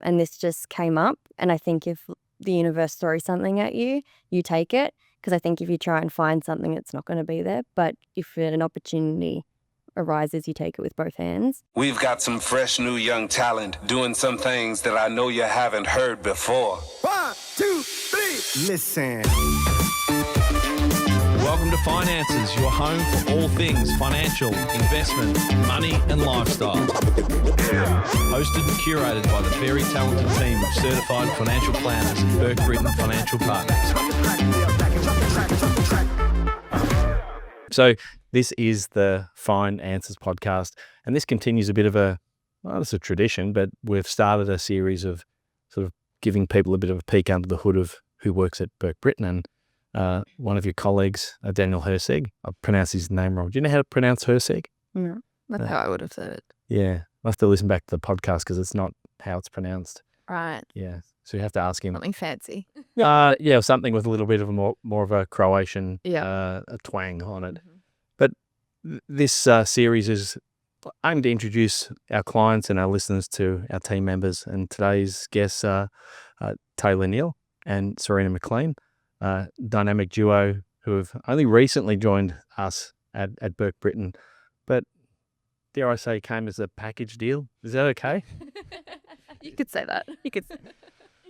And this just came up. And I think if the universe throws something at you, you take it. Because I think if you try and find something, it's not going to be there. But if an opportunity arises, you take it with both hands. We've got some fresh new young talent doing some things that I know you haven't heard before. 1, 2, 3, listen. Welcome to Finances, your home for all things financial, investment, money and lifestyle. Hosted and curated by the very talented team of certified financial planners, Burke Britton Financial Partners. So this is the Fine Answers podcast, and this continues a bit of it's a tradition, but we've started a series of sort of giving people a bit of a peek under the hood of who works at Burke Britton. And one of your colleagues, Daniel Herseg, I pronounced his name wrong. Do you know how to pronounce Herseg? No, that's how I would have said it. Yeah, I'll have to listen back to the podcast because it's not how it's pronounced. Right. Yeah, so you have to ask him. Something fancy. Yeah, something with a little bit of a more of a Croatian Yeah. a twang on it. Mm-hmm. But this series is aimed to introduce our clients and our listeners to our team members. And today's guests are Taylah Neal and Sarina McLean, dynamic duo who have only recently joined us at Burke Britton, but dare I say came as a package deal. Is that okay? You could say that.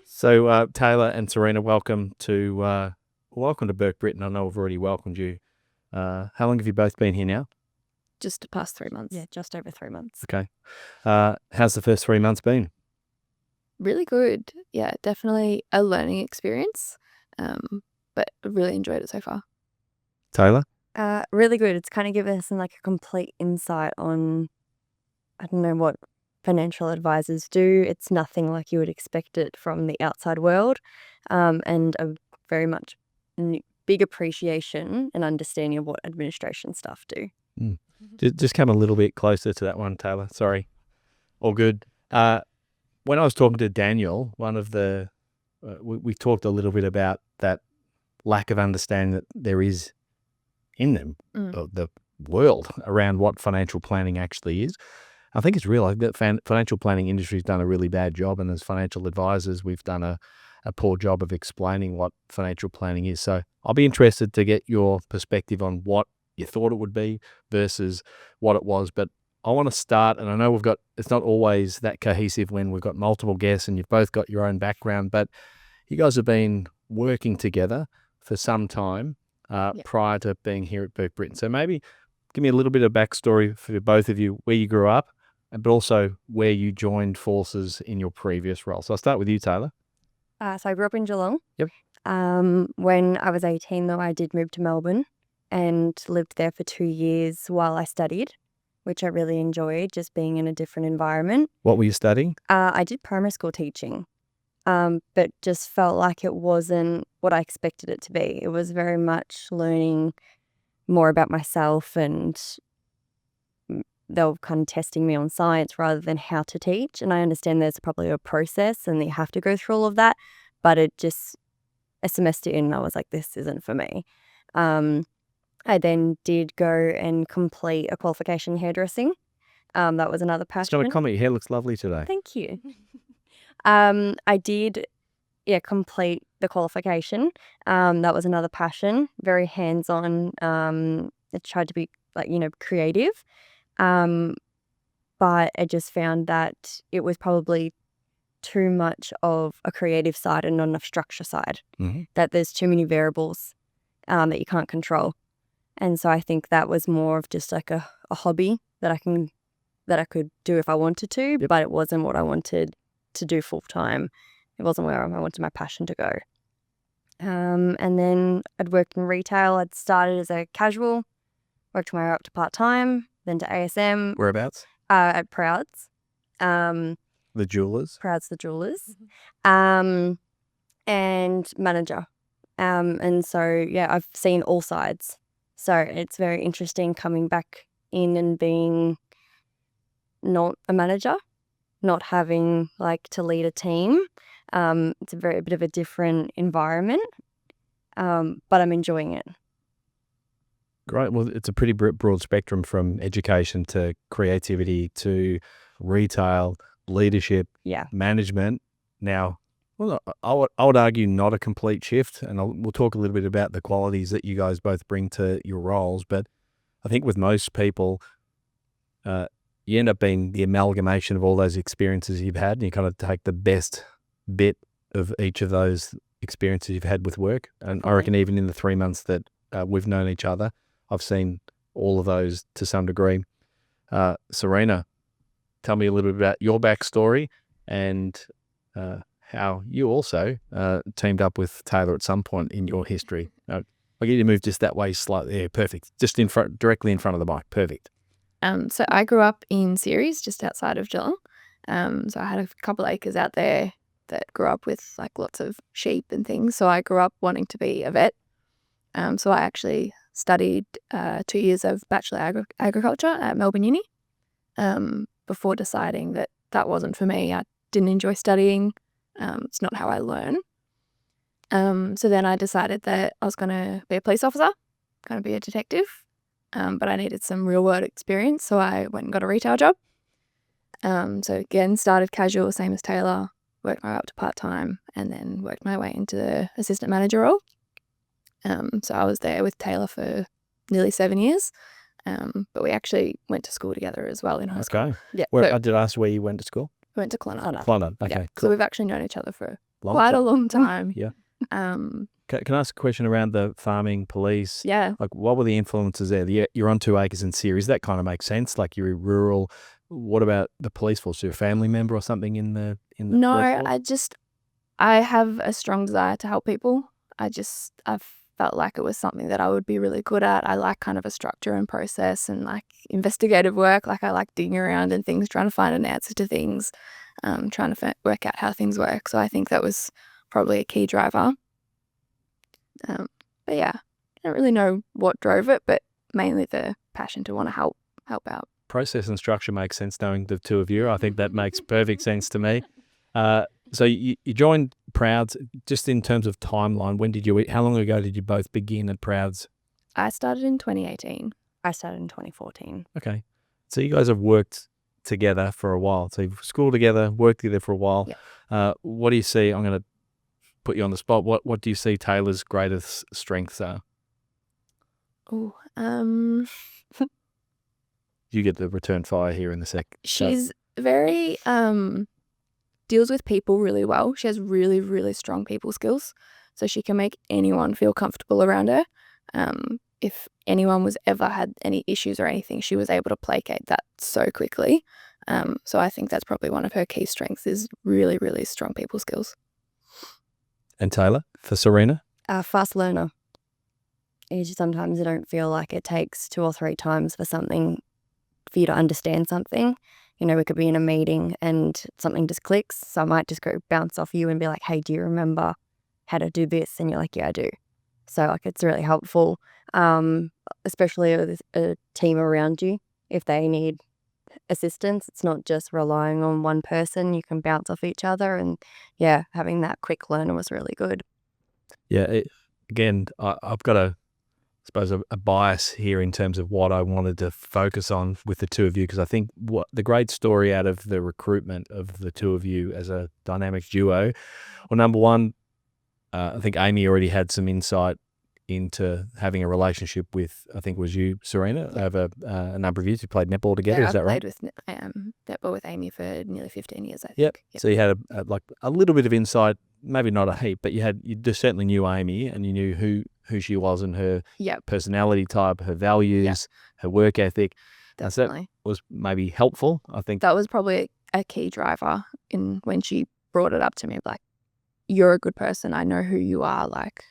So Taylah and Sarina, welcome to Burke Britton. I know I've already welcomed you. How long have you both been here now? Just the past 3 months. Yeah, just over 3 months. Okay. How's the first 3 months been? Really good. Yeah, definitely a learning experience. But I really enjoyed it so far. Taylah? Really good. It's kind of given us a complete insight on, I don't know what financial advisors do. It's nothing like you would expect it from the outside world, and a very much big appreciation and understanding of what administration staff do. Just come a little bit closer to that one, Taylah. Sorry. All good. When I was talking to Daniel, one of the we talked a little bit about that lack of understanding that there is in them, the world around what financial planning actually is. I think it's real. I think the financial planning industry has done a really bad job, and as financial advisors, we've done a poor job of explaining what financial planning is. So I'll be interested to get your perspective on what you thought it would be versus what it was. But I want to start, and I know it's not always that cohesive when we've got multiple guests and you've both got your own background, but you guys have been working together for some time prior to being here at Burke Britton. So maybe give me a little bit of backstory for both of you, where you grew up, but also where you joined forces in your previous role. So I'll start with you, Taylah. So I grew up in Geelong. Yep. When I was 18, though, I did move to Melbourne and lived there for 2 years while I studied, which I really enjoyed, just being in a different environment. What were you studying? I did primary school teaching, but just felt like it wasn't what I expected it to be. It was very much learning more about myself, and they were kind of testing me on science rather than how to teach. And I understand there's probably a process and you have to go through all of that, but a semester in, I was like, this isn't for me. I then did go and complete a qualification in hairdressing. That was another passion. It's not a comment. Your hair looks lovely today. Thank you. I did, complete the qualification. That was another passion, very hands-on. I tried to be creative. But I just found that it was probably too much of a creative side and not enough structure side, that there's too many variables that you can't control. And so I think that was more of just like a hobby that I could do if I wanted to, but it wasn't what I wanted to do full time. It wasn't where I wanted my passion to go. And then I'd worked in retail. I'd started as a casual, worked my way up to part-time, then to ASM. Whereabouts? At Prouds. The jewelers? Prouds the jewelers. And manager. And so, I've seen all sides. So it's very interesting coming back in and being not a manager, not having to lead a team. It's a bit of a different environment, but I'm enjoying it. Great. Well, it's a pretty broad spectrum from education to creativity to retail, leadership, Yeah. management. Now, well, I would argue not a complete shift, and we'll talk a little bit about the qualities that you guys both bring to your roles. But I think with most people, you end up being the amalgamation of all those experiences you've had, and you kind of take the best bit of each of those experiences you've had with work. And I reckon even in the 3 months that we've known each other, I've seen all of those to some degree. Sarina, tell me a little bit about your backstory and how you also teamed up with Taylah at some point in your history. I'll get you to move just that way slightly. Yeah, perfect. Just in front, directly in front of the mic. Perfect. So I grew up in Ceres, just outside of Geelong. So I had a couple acres out there that grew up with like lots of sheep and things. So I grew up wanting to be a vet. So I actually studied 2 years of Bachelor Agriculture at Melbourne Uni before deciding that that wasn't for me. I didn't enjoy studying. It's not how I learn. So then I decided that I was going to be a police officer, going to be a detective, but I needed some real world experience. So I went and got a retail job. So again, started casual, same as Taylah, worked my way up to part-time and then worked my way into the assistant manager role. So I was there with Taylah for nearly 7 years. But we actually went to school together as well in high school. Okay. Yeah. I did ask where you went to school. We went to Clonard. Clonard. Okay. Yeah. Cool. So we've actually known each other for Long quite a time. long time. Yeah. Um, Can I ask a question around the farming police? yeah. Like, what were the influences there? You're on 2 acres in Ceres. That kind of makes sense. Like, you're rural. What about the police force? You're a family member or something in the No, workforce? I have a strong desire to help people. I felt like it was something that I would be really good at. I like kind of a structure and process and like investigative work. Like I like digging around and things, trying to find an answer to things, trying to work out how things work. So I think that was probably a key driver. But yeah, I don't really know what drove it, but mainly the passion to want to help out. Process and structure makes sense knowing the two of you. I think that makes perfect sense to me. So you joined Prouds just in terms of timeline. How long ago did you both begin at Prouds? I started in 2018. I started in 2014. Okay. So you guys have worked together for a while. So you've schooled together, worked together for a while. Yeah. What do you see? I'm going to put you on the spot. What do you see Taylor's greatest strengths are? Oh, You get the return fire here in a sec. she's very deals with people really well. She has really, really strong people skills. So she can make anyone feel comfortable around her. If anyone was ever had any issues or anything, she was able to placate that so quickly. So I think that's probably one of her key strengths is really, really strong people skills. And Taylah, for Sarina? Fast learner. Sometimes I don't feel like it takes 2 or 3 times for you to understand something. You know, we could be in a meeting and something just clicks. So I might just go bounce off you and be like, hey, do you remember how to do this? And you're like, yeah, I do. So like it's really helpful, especially with a team around you. If they need assistance, it's not just relying on one person. You can bounce off each other. And yeah, having that quick learner was really good. Yeah, I've got a bias here in terms of what I wanted to focus on with the two of you, because I think what the great story out of the recruitment of the two of you as a dynamic duo, well, number one, I think Amy already had some insight into having a relationship with, I think it was you, Sarina, over a number of years. You played netball together, is that right? I've played with netball with Amy for nearly 15 years, I think. Yep. So you had a little bit of insight, maybe not a heap, but you just certainly knew Amy and you knew who she was and her personality type, her values, her work ethic. Definitely. So that was maybe helpful, I think. That was probably a key driver in when she brought it up to me, like, you're a good person. I know who you are. Like,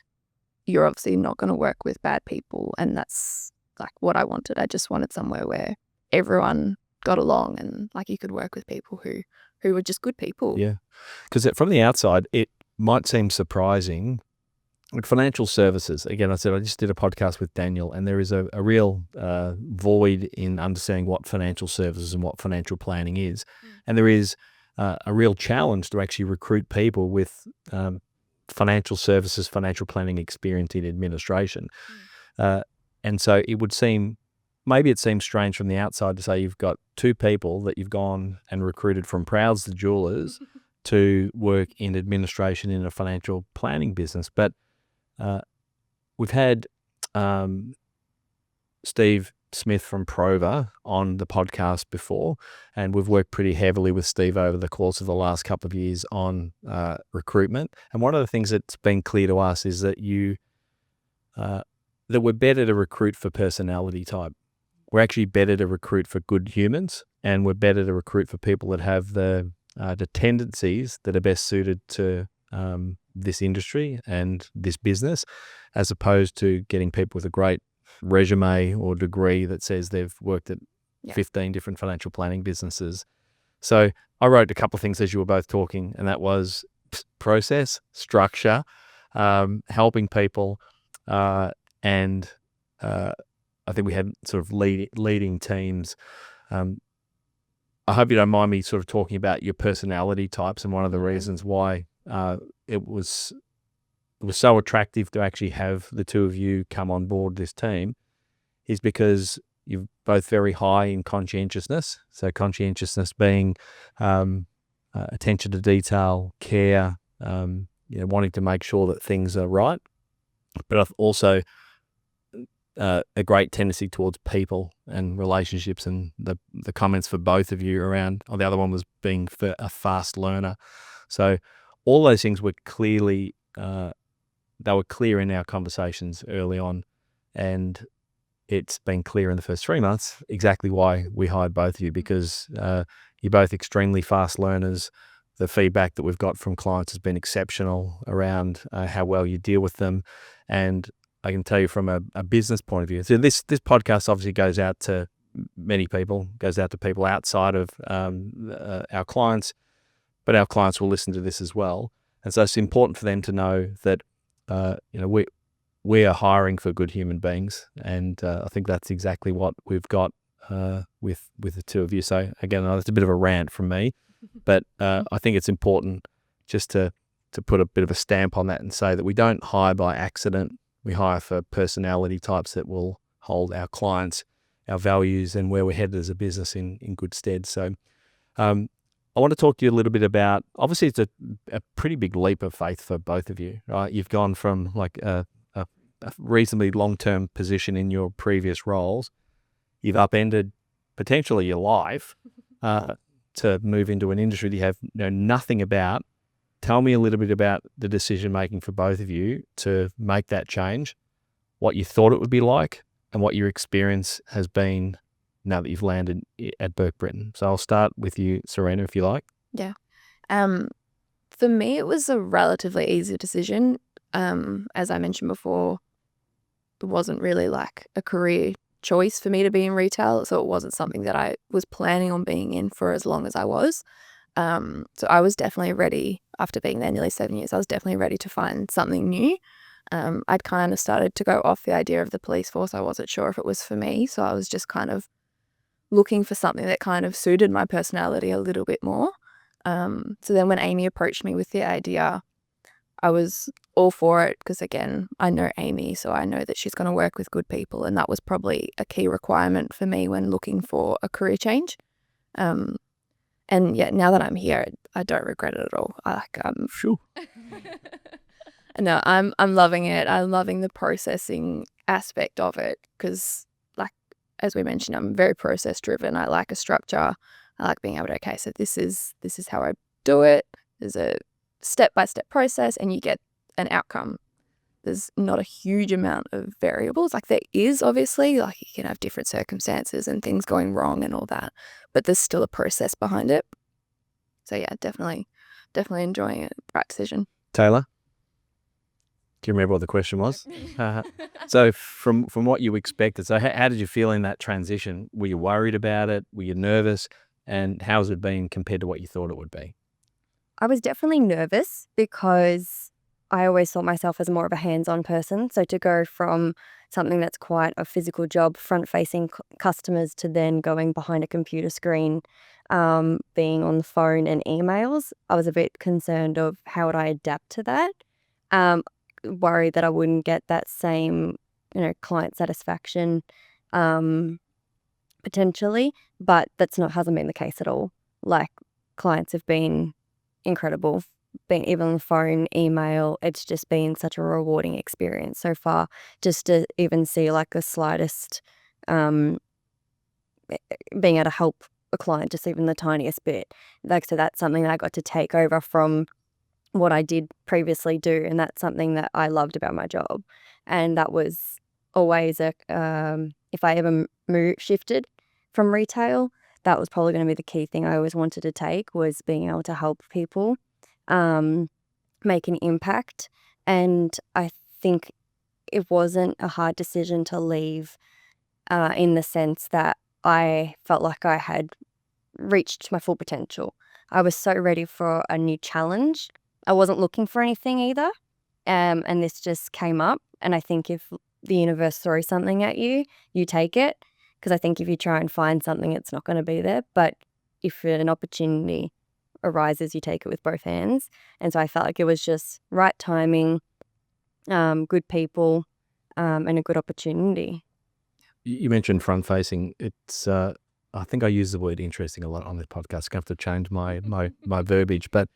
you're obviously not going to work with bad people. And that's like what I wanted. I just wanted somewhere where everyone got along and like you could work with people who were just good people. Yeah. Because from the outside, it might seem surprising. Like financial services, again, I just did a podcast with Daniel, and there is a real void in understanding what financial services and what financial planning is. And there is a real challenge to actually recruit people with financial services, financial planning experience in administration. And so it would seem maybe it seems strange from the outside to say you've got two people that you've gone and recruited from Prouds the Jewelers to work in administration in a financial planning business. But we've had Steve Smith from Prover on the podcast before, and we've worked pretty heavily with Steve over the course of the last couple of years on recruitment. And one of the things that's been clear to us is that that we're better to recruit for personality type. We're actually better to recruit for good humans, and we're better to recruit for people that have the tendencies that are best suited to this industry and this business, as opposed to getting people with a great resume or degree that says they've worked at 15 different financial planning businesses. So I wrote a couple of things as you were both talking, and that was process, structure, helping people, and I think we had sort of leading teams. I hope you don't mind me sort of talking about your personality types, and one of the reasons why it was so attractive to actually have the two of you come on board this team is because you're both very high in conscientiousness. So conscientiousness being attention to detail, care, wanting to make sure that things are right, but also a great tendency towards people and relationships. And the comments for both of you around, the other one was being a fast learner. So all those things were clearly they were clear in our conversations early on, and it's been clear in the first 3 months exactly why we hired both of you, because you're both extremely fast learners. The feedback that we've got from clients has been exceptional around how well you deal with them. And I can tell you from a business point of view, so this podcast obviously goes out to many people, goes out to people outside of our clients, but our clients will listen to this as well. And so it's important for them to know that we are hiring for good human beings, and I think that's exactly what we've got with the two of you. So again, that's a bit of a rant from me, but I think it's important just to put a bit of a stamp on that and say that we don't hire by accident. We hire for personality types that will hold our clients, our values, and where we're headed as a business in good stead. So I want to talk to you a little bit about, obviously it's a pretty big leap of faith for both of you, right? You've gone from like a reasonably long-term position in your previous roles. You've upended potentially your life to move into an industry that you have nothing about. Tell me a little bit about the decision-making for both of you to make that change, what you thought it would be like, and what your experience has been now that you've landed at Burke Britton. So I'll start with you, Sarina, if you like. Yeah. For me, it was a relatively easy decision. As I mentioned before, it wasn't really like a career choice for me to be in retail, so it wasn't something that I was planning on being in for as long as I was. So I was definitely ready, after being there nearly 7 years, I was definitely ready to find something new. I'd kind of started to go off the idea of the police force. I wasn't sure if it was for me, so I was just kind of looking for something that kind of suited my personality a little bit more. So then when Amy approached me with the idea, I was all for it because, again, I know Amy, so I know that she's going to work with good people, and that was probably a key requirement for me when looking for a career change. And yeah, now that I'm here, I don't regret it at all. Sure. No, I'm loving it. I'm loving the processing aspect of it because, like, as we mentioned, I'm very process driven. I like a structure. I like being able to, okay, so this is how I do it. There's a step-by-step process and you get an outcome. There's not a huge amount of variables. Like there is, obviously, like you can have different circumstances and things going wrong and all that, but there's still a process behind it. So yeah, definitely enjoying it. Right decision. Taylah? Do you remember what the question was? So from what you expected, so how did you feel in that transition? Were you worried about it? Were you nervous? And how has it been compared to what you thought it would be? I was definitely nervous because I always thought myself as more of a hands-on person. So to go from something that's quite a physical job, front-facing customers, to then going behind a computer screen, being on the phone and emails, I was a bit concerned of how would I adapt to that. Worried that I wouldn't get that same, client satisfaction. potentially, but hasn't been the case at all. Like, clients have been incredible, been even on the phone, email. It's just been such a rewarding experience so far, just to even see like the slightest being able to help a client, just even the tiniest bit. Like, so that's something that I got to take over from what I did previously do, and that's something that I loved about my job. And that was always if I ever shifted from retail, that was probably going to be the key thing I always wanted to take, was being able to help people make an impact. And I think it wasn't a hard decision to leave in the sense that I felt like I had reached my full potential. I was so ready for a new challenge. I wasn't looking for anything either. And this just came up. And I think if the universe throws something at you, you take it. Because I think if you try and find something, it's not going to be there. But if an opportunity arises, you take it with both hands. And so I felt like it was just right timing, good people, and a good opportunity. You mentioned front facing. It's I think I use the word interesting a lot on this podcast. I have to change my verbiage, but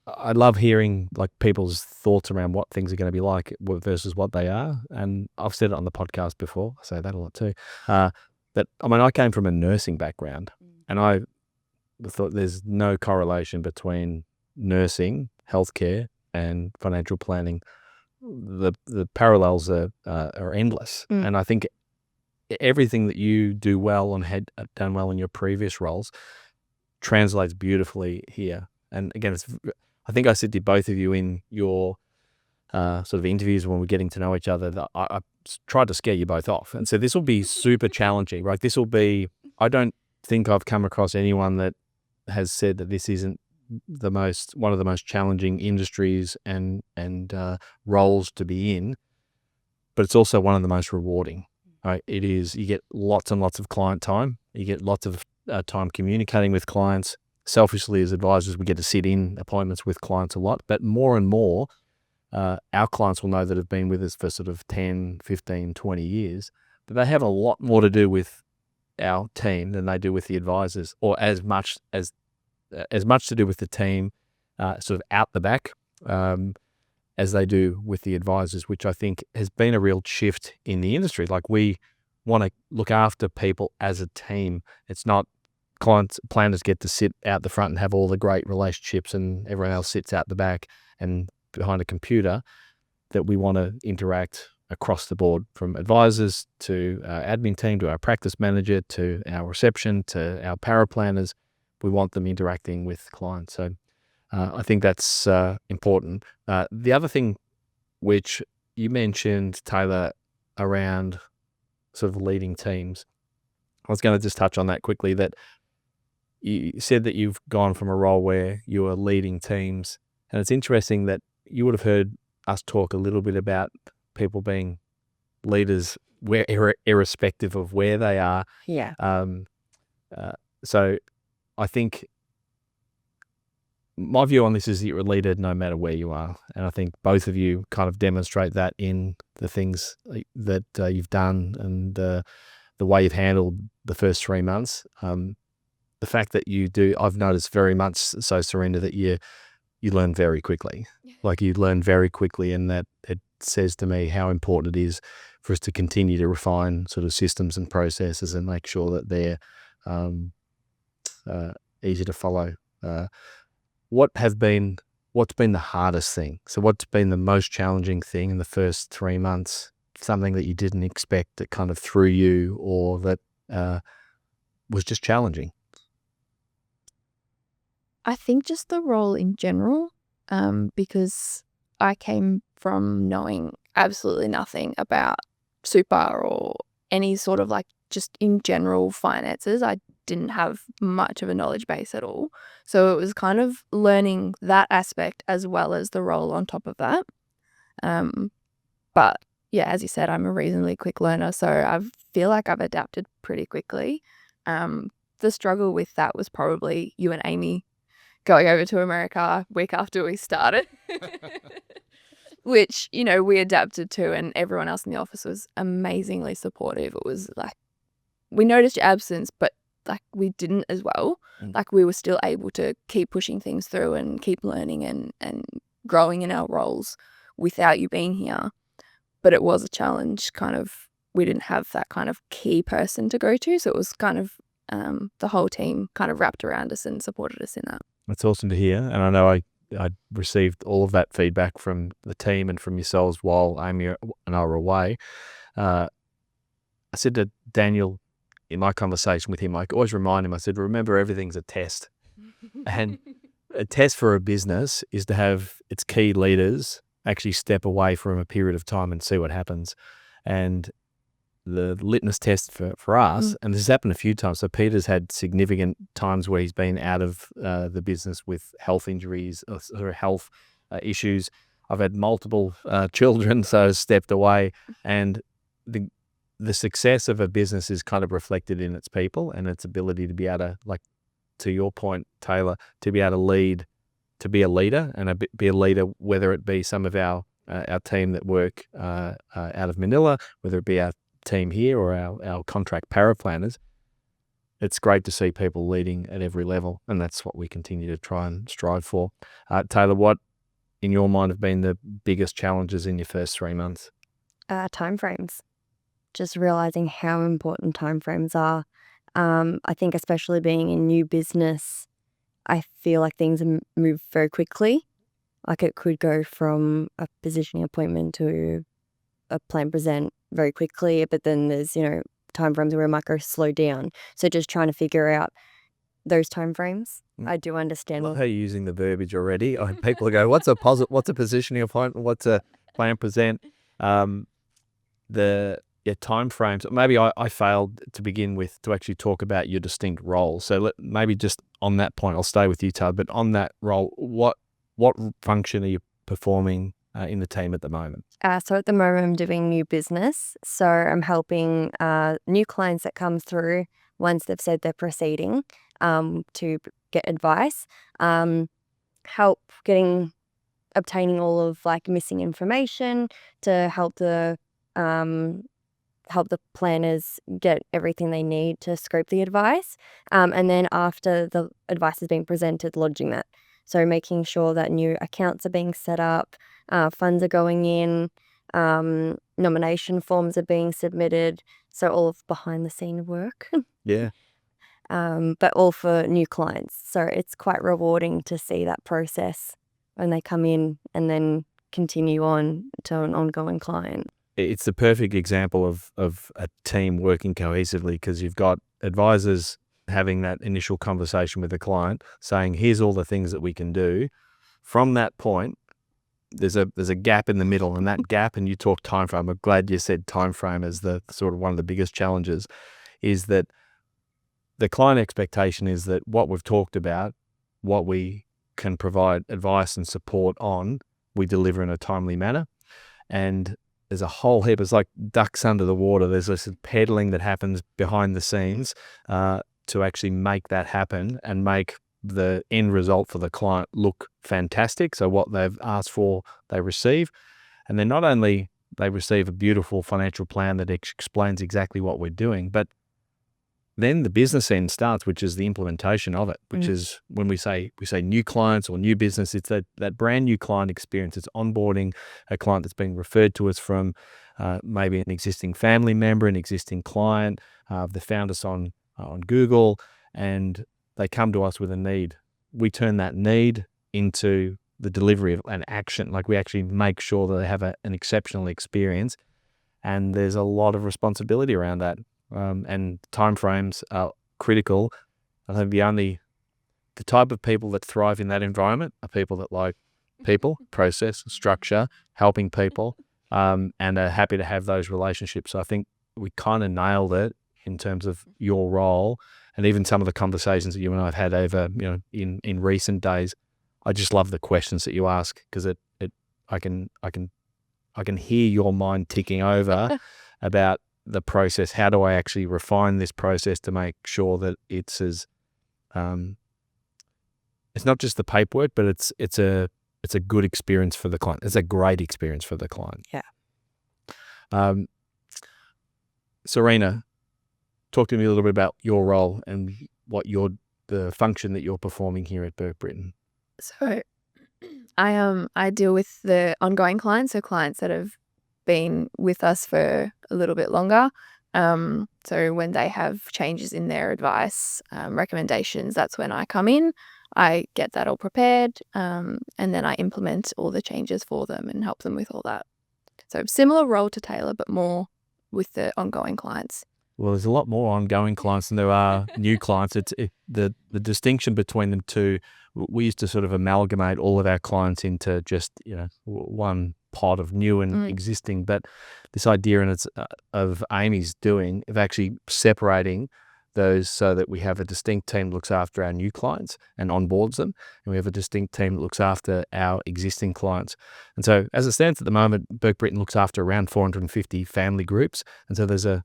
I love hearing like people's thoughts around what things are going to be like versus what they are. And I've said it on the podcast before. I say that a lot too. But I mean, I came from a nursing background, and I thought there's no correlation between nursing, healthcare, and financial planning. The parallels are endless, and I think everything that you do well and had done well in your previous roles translates beautifully here. And again, I think I said to both of you in your sort of interviews when we're getting to know each other that I tried to scare you both off. And so this will be super challenging, right? This will be, I don't think I've come across anyone that has said that this isn't one of the most challenging industries and roles to be in, but it's also one of the most rewarding. Right? It is, you get lots and lots of client time. You get lots of time communicating with clients. Selfishly, as advisors, we get to sit in appointments with clients a lot, but more and more, our clients will know that have been with us for sort of 10, 15, 20 years, but they have a lot more to do with our team than they do with the advisors, or as much to do with the team sort of out the back as they do with the advisors, which I think has been a real shift in the industry. Like, we want to look after people as a team. It's not planners get to sit out the front and have all the great relationships and everyone else sits out the back and behind a computer. That we want to interact across the board, from advisors to our admin team, to our practice manager, to our reception, to our paraplanners. We want them interacting with clients. So I think that's important. The other thing which you mentioned, Taylah, around sort of leading teams, I was going to just touch on that quickly, that you said that you've gone from a role where you were leading teams, and it's interesting that you would have heard us talk a little bit about people being leaders irrespective of where they are. Yeah. So I think my view on this is that you're a leader no matter where you are. And I think both of you kind of demonstrate that in the things that you've done and the way you've handled the first 3 months. The fact that you do, I've noticed very much so, Sarina, that you learn very quickly. Like, you learn very quickly, and that it says to me how important it is for us to continue to refine sort of systems and processes and make sure that they're easy to follow. What's been the hardest thing? So what's been the most challenging thing in the first 3 months? Something that you didn't expect that kind of threw you, or that was just challenging? I think just the role in general, because I came from knowing absolutely nothing about super or any sort of like just in general finances. I didn't have much of a knowledge base at all. So it was kind of learning that aspect as well as the role on top of that. But yeah, as you said, I'm a reasonably quick learner, so I feel like I've adapted pretty quickly. The struggle with that was probably you and Amy going over to America week after we started, which, we adapted to, and everyone else in the office was amazingly supportive. It was like we noticed your absence, but like we didn't as well. Mm. Like we were still able to keep pushing things through and keep learning and growing in our roles without you being here. But it was a challenge, kind of, we didn't have that kind of key person to go to. So it was kind of the whole team kind of wrapped around us and supported us in that. That's awesome to hear. And I know I received all of that feedback from the team and from yourselves while Amy and I were away. I said to Daniel in my conversation with him, I always remind him, I said, remember, everything's a test. And a test for a business is to have its key leaders actually step away from a period of time and see what happens. And the litmus test for us, and this has happened a few times. So Peter's had significant times where he's been out of the business with health injuries or health issues. I've had multiple children, so stepped away. And the success of a business is kind of reflected in its people and its ability to be able to, like to your point, Taylah, to be able to lead, to be a leader and be a leader, whether it be some of our team that work out of Manila, whether it be our team here or our contract paraplanners. It's great to see people leading at every level, and that's what we continue to try and strive for. Taylah, what in your mind have been the biggest challenges in your first 3 months? Timeframes. Just realizing how important timeframes are. I think especially being in new business, I feel like things move very quickly. Like it could go from a positioning appointment to a plan present very quickly, but then there's, timeframes where it might go slow down. So just trying to figure out those timeframes. I do understand. I love how you're using the verbiage already. People go, what's a positioning appointment? What's a plan present? Time frames. Maybe I failed to begin with to actually talk about your distinct roles. So maybe just on that point, I'll stay with you, Taylah, but on that role, what function are you performing in the team at the moment? So at the moment I'm doing new business. So I'm helping new clients that come through once they've said they're proceeding to get advice, help obtaining all of like missing information to help the planners get everything they need to scope the advice. And then after the advice has been presented, lodging that. So making sure that new accounts are being set up, funds are going in, nomination forms are being submitted. So all of behind the scene work. Yeah. But all for new clients. So it's quite rewarding to see that process when they come in and then continue on to an ongoing client. It's the perfect example of a team working cohesively, because you've got advisors having that initial conversation with the client saying, here's all the things that we can do. From that point, there's a gap in the middle, and that gap, and you talk time frame. I'm glad you said time frame as the sort of one of the biggest challenges, is that the client expectation is that what we've talked about, what we can provide advice and support on, we deliver in a timely manner. And there's a whole heap, it's like ducks under the water. There's this peddling that happens behind the scenes to actually make that happen and make the end result for the client look fantastic. So what they've asked for, they receive. And then not only they receive a beautiful financial plan that explains exactly what we're doing, but then the business end starts, which is the implementation of it, which is when we say new clients or new business, it's that brand new client experience. It's onboarding a client that's being referred to us from maybe an existing family member, an existing client. They found us on Google and they come to us with a need. We turn that need into the delivery of an action. Like we actually make sure that they have an exceptional experience, and there's a lot of responsibility around that. And timeframes are critical. I think the type of people that thrive in that environment are people that like people, process, structure, helping people, and are happy to have those relationships. So I think we kind of nailed it in terms of your role, and even some of the conversations that you and I have had over, in recent days. I just love the questions that you ask, because I can hear your mind ticking over about the process. How do I actually refine this process to make sure that it's as it's not just the paperwork, but it's a good experience for the client. It's a great experience for the client. Yeah. Sarina, talk to me a little bit about your role and what the function that you're performing here at Burke Britton. So I deal with the ongoing clients, so clients that have been with us for a little bit longer. So when they have changes in their advice, recommendations, that's when I come in. I get that all prepared, and then I implement all the changes for them and help them with all that. So similar role to Taylah, but more with the ongoing clients. Well, there's a lot more ongoing clients than there are new clients. The distinction between them two, we used to sort of amalgamate all of our clients into just, one pot of new and existing. But this idea of Amy's doing of actually separating those so that we have a distinct team that looks after our new clients and onboards them, and we have a distinct team that looks after our existing clients. And so as it stands at the moment, Burke Britton looks after around 450 family groups. And so there's a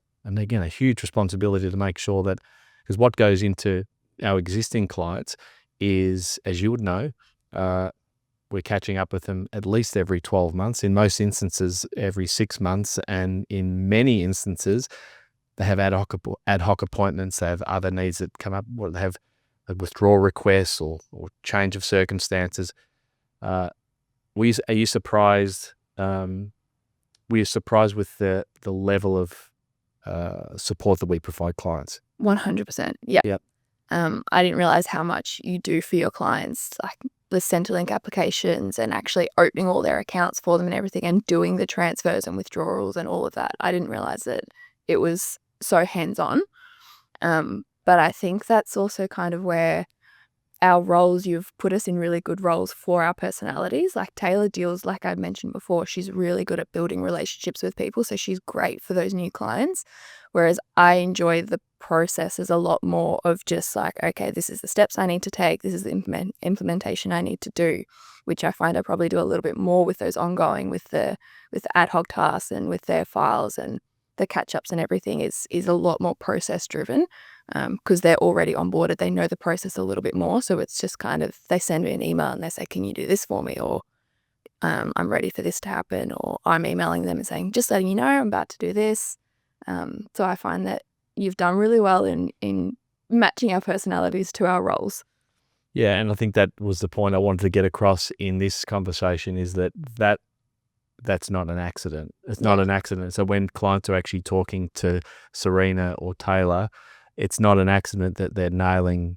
huge responsibility to make sure that, because what goes into our existing clients is, as you would know, we're catching up with them at least every 12 months, in most instances every 6 months, and in many instances they have ad hoc appointments, they have other needs that come up, or they have a withdrawal requests or change of circumstances. Are you surprised? Were you surprised with the level of support that we provide clients? 100%. Yeah. Yep. I didn't realize how much you do for your clients, like the Centrelink applications and actually opening all their accounts for them and everything, and doing the transfers and withdrawals and all of that. I didn't realize that it was so hands-on. But I think that's also kind of where our roles, you've put us in really good roles for our personalities. Like Taylah deals, like I mentioned before, she's really good at building relationships with people, so she's great for those new clients. Whereas I enjoy the processes a lot more of just like, okay, this is the steps I need to take, this is the implementation I need to do, which I find I probably do a little bit more with those ongoing, with the ad hoc tasks and with their files and the catch-ups and everything is a lot more process-driven, because they're already onboarded. They know the process a little bit more. So it's just kind of, they send me an email and they say, can you do this for me? Or I'm ready for this to happen. Or I'm emailing them and saying, just letting you know, I'm about to do this. So I find that you've done really well in matching our personalities to our roles. Yeah, and I think that was the point I wanted to get across in this conversation, is that's not an accident. It's not an accident. So when clients are actually talking to Sarina or Taylah, it's not an accident that they're nailing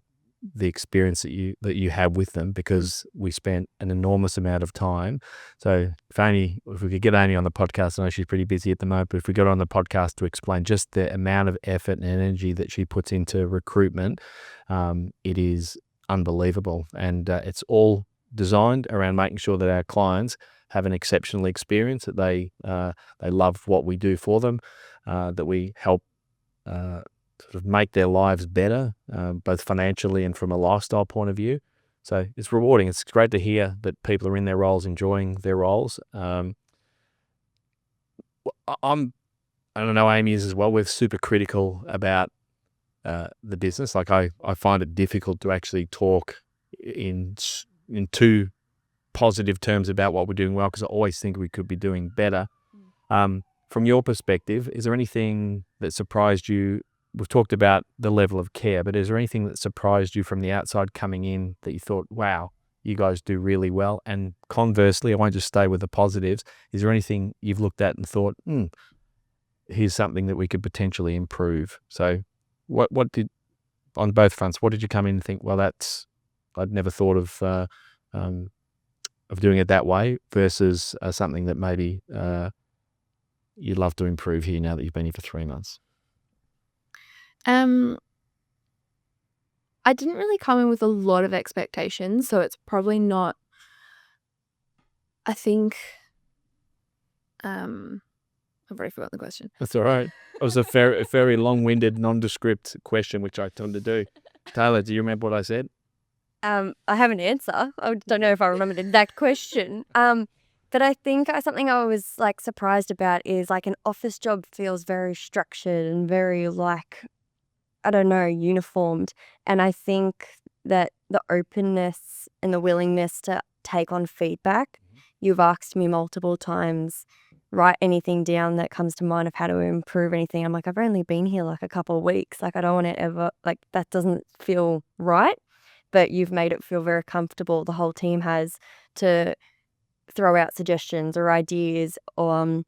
the experience that you have with them, because we spent an enormous amount of time. So if we could get Amy on the podcast, I know she's pretty busy at the moment, but if we got her on the podcast to explain just the amount of effort and energy that she puts into recruitment, it is unbelievable. And it's all designed around making sure that our clients have an exceptional experience, that they love what we do for them, that we help sort of make their lives better, both financially and from a lifestyle point of view. So it's rewarding. It's great to hear that people are in their roles, enjoying their roles. I don't know, Amy is as well. We're super critical about the business. Like I find it difficult to actually talk in too positive terms about what we're doing well, because I always think we could be doing better. From your perspective, is there anything that surprised you? We've talked about the level of care, but is there anything that surprised you from the outside coming in that you thought, wow, you guys do really well? And conversely, I won't just stay with the positives. Is there anything you've looked at and thought, here's something that we could potentially improve? So what did, on both fronts, what did you come in and think, well, I'd never thought of doing it that way, versus something that maybe you'd love to improve here now that you've been here for 3 months? I didn't really come in with a lot of expectations, so it's probably not, I think, I've already forgotten the question. That's all right. It was a very long-winded, nondescript question, which I tend to do. Taylah, do you remember what I said? I have an answer. I don't know if I remember the exact question. But I think something I was like surprised about is like an office job feels very structured and very like, I don't know, uniformed. And I think that the openness and the willingness to take on feedback, you've asked me multiple times write anything down that comes to mind of how to improve anything. I'm like, I've only been here like a couple of weeks. Like, I don't want to ever, like, that doesn't feel right. But you've made it feel very comfortable. The whole team has, to throw out suggestions or ideas, or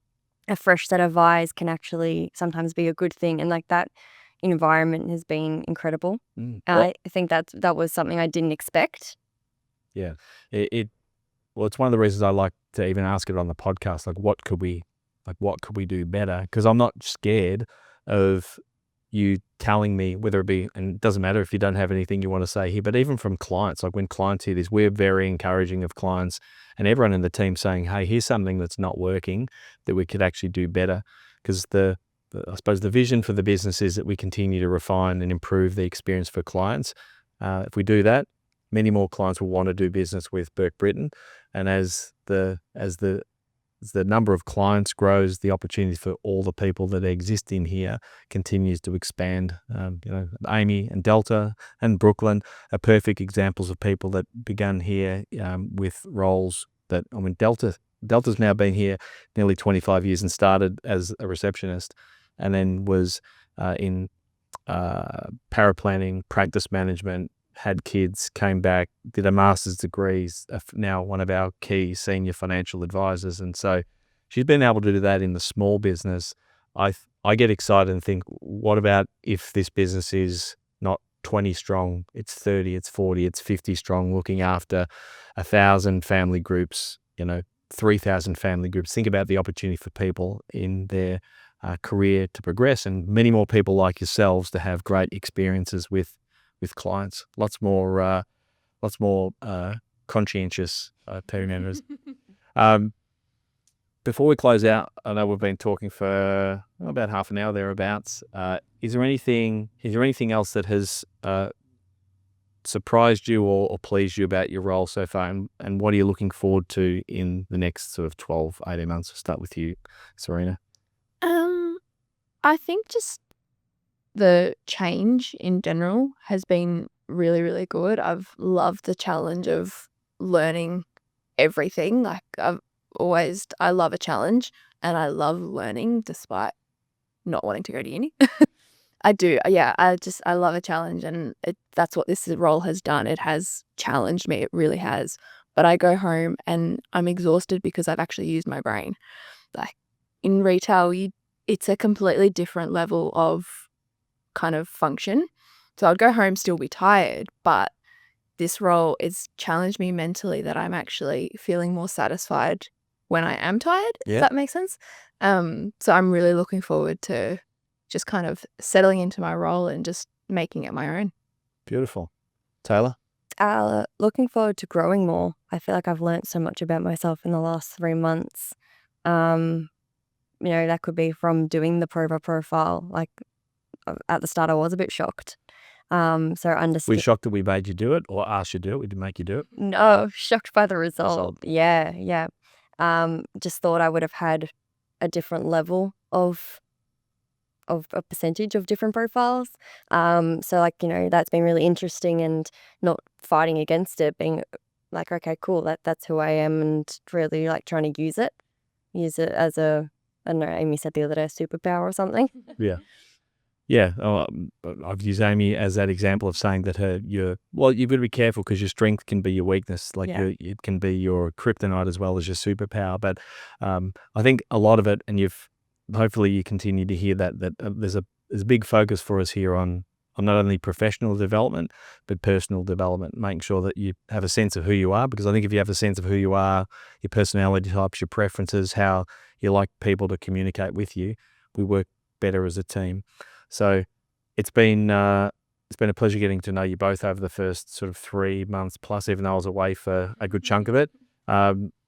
a fresh set of eyes can actually sometimes be a good thing. And like, that environment has been incredible. I think that was something I didn't expect. Yeah. Well, it's one of the reasons I like to even ask it on the podcast, like what could we do better? Because I'm not scared of you telling me, whether it be, and it doesn't matter if you don't have anything you want to say here, but even from clients, like when clients hear this, we're very encouraging of clients and everyone in the team saying, hey, here's something that's not working that we could actually do better. Because I suppose the vision for the business is that we continue to refine and improve the experience for clients. If we do that, many more clients will want to do business with Burke Britton. And as the number of clients grows, the opportunity for all the people that exist in here continues to expand. Amy and Delta and Brooklyn are perfect examples of people that began here with roles that, Delta's now been here nearly 25 years and started as a receptionist and then was in paraplanning, practice management, had kids, came back, did a master's degree, now one of our key senior financial advisors. And so she's been able to do that in the small business. I get excited and think, what about if this business is not 20 strong, it's 30, it's 40, it's 50 strong, looking after 1,000 family groups, 3,000 family groups. Think about the opportunity for people in their career to progress, and many more people like yourselves to have great experiences with clients. Lots more conscientious team members. Before we close out, I know we've been talking for about half an hour thereabouts. Is there anything else that has surprised you or pleased you about your role so far, and what are you looking forward to in the next sort of 12, 18 months? We'll start with you, Sarina. I think just the change in general has been really, really good. I've loved the challenge of learning everything. Like, I love a challenge and I love learning despite not wanting to go to uni. I do. Yeah. I love a challenge, and that's what this role has done. It has challenged me. It really has. But I go home and I'm exhausted because I've actually used my brain. Like, in retail, it's a completely different level of kind of function. So I'd go home, still be tired, but this role has challenged me mentally that I'm actually feeling more satisfied when I am tired, if that makes sense. So I'm really looking forward to just kind of settling into my role and just making it my own. Beautiful. Taylah? Looking forward to growing more. I feel like I've learned so much about myself in the last 3 months. That could be from doing the Prova profile. Like, at the start, I was a bit shocked. So Were you shocked that we made you do it or asked you to do it? We didn't make you do it? No, shocked by the result. Yeah. Just thought I would have had a different level of a percentage of different profiles. So that's been really interesting, and not fighting against it, being like, okay, cool, that's who I am, and really like trying to use it as a, I don't know, Amy said the other day, a superpower or something. Yeah. I've used Amy as that example of saying that you've got to be careful because your strength can be your weakness. Like, it can be your kryptonite as well as your superpower. But I think a lot of it, and hopefully you continue to hear that there's a big focus for us here on not only professional development, but personal development, making sure that you have a sense of who you are. Because I think if you have a sense of who you are, your personality types, your preferences, how you like people to communicate with you, we work better as a team. So it's been a pleasure getting to know you both over the first sort of 3 months plus, even though I was away for a good chunk of it.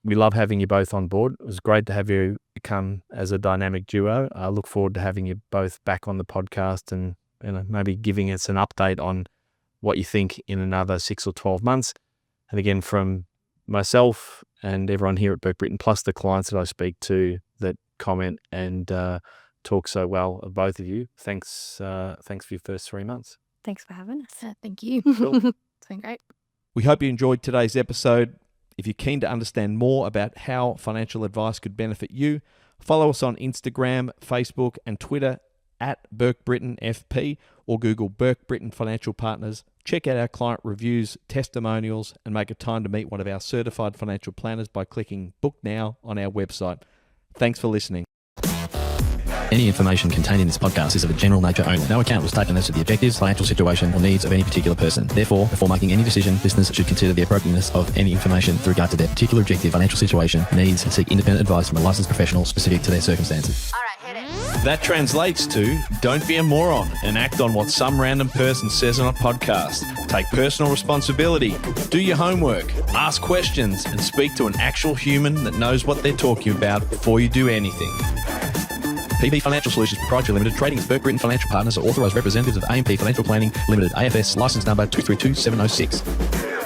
We love having you both on board. It was great to have you come as a dynamic duo. I look forward to having you both back on the podcast and maybe giving us an update on what you think in another 6 or 12 months. And again, from myself and everyone here at Burke Britton, plus the clients that I speak to that comment and talk so well of both of you, thanks for your first 3 months. Thanks for having us. Thank you. Cool. It's been great. We hope you enjoyed today's episode. If you're keen to understand more about how financial advice could benefit you, Follow us on Instagram, Facebook, and Twitter at Burke Britton FP, or Google Burke Britton Financial Partners. Check out our client reviews, testimonials, and make a time to meet one of our certified financial planners by clicking Book Now on our website. Thanks for listening. Any information contained in this podcast is of a general nature only. No account was taken as to the objectives, financial situation, or needs of any particular person. Therefore, before making any decision, listeners should consider the appropriateness of any information with regard to their particular objective, financial situation, needs, and seek independent advice from a licensed professional specific to their circumstances. All right, hit it. That translates to, don't be a moron and act on what some random person says on a podcast. Take personal responsibility, do your homework, ask questions, and speak to an actual human that knows what they're talking about before you do anything. PB Financial Solutions Proprietary Limited, trading as Burke Britton Financial Partners, are authorised representatives of AMP Financial Planning Limited, AFS, licence number 232706.